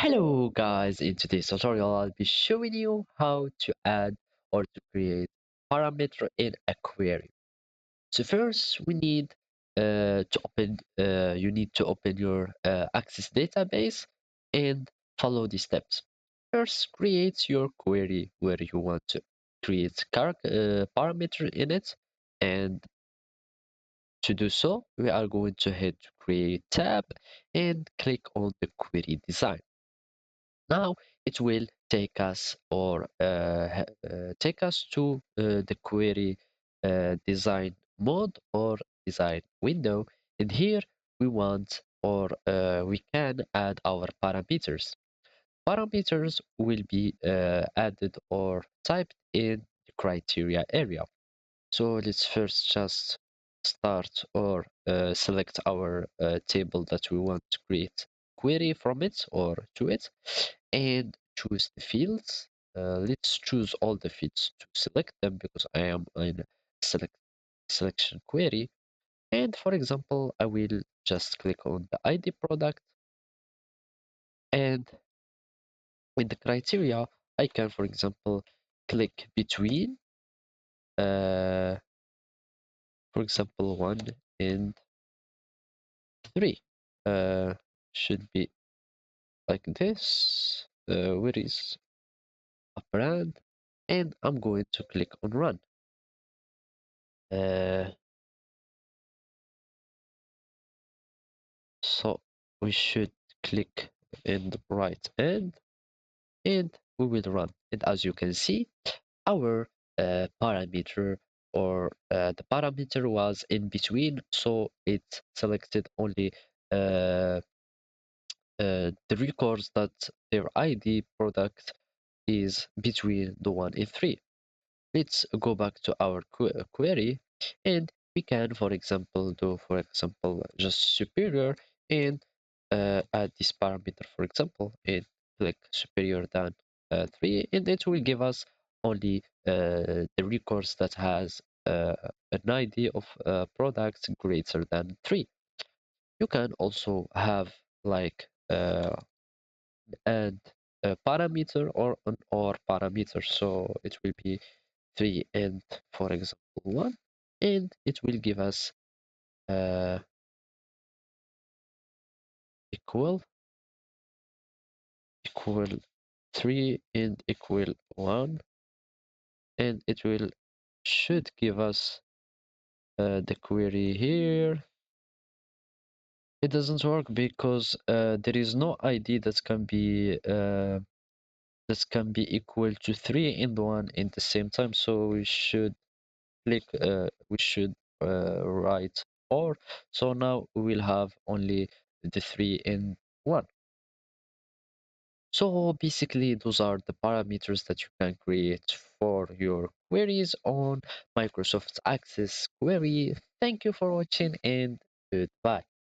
Hello guys, in today's tutorial I'll be showing you how to add or to create parameter in a query. So first we need you need to open your Access database and follow the steps. First create your query where you want to create parameter in it, and to do so we are going to hit create tab and click on the query design. Now it will take us to the query design mode or design window. And here we want or we can add our parameters. Parameters will be added or typed in the criteria area. So let's first just start or select our table that we want to create query from it or to it, and choose the fields. Let's choose all the fields to select them because I am in selection query. And for example, I will just click on the ID product, and with the criteria, I can, for example, click between, uh, for example, 1 and 3. Should be like this. Where is a brand? And I'm going to click on run. Uh, so we should click in the right end and we will run. And as you can see, our parameter or the parameter was in between, so it selected only uh, the records that their ID product is between the 1 and 3. Let's go back to our query, and we can, for example, just superior and add this parameter, for example, and click superior than 3, and it will give us only the records that has an ID of products greater than 3. You can also have like and a parameter or an or parameter, so it will be 3 and for example 1, and it will give us uh, equal equal 3 and equal 1, and it will should give us the query here. It doesn't work because there is no ID that can be equal to 3 and 1 in the same time, so we should write 4. So now we will have only the 3 and 1. So basically those are the parameters that you can create for your queries on Microsoft Access Query. Thank you for watching and goodbye.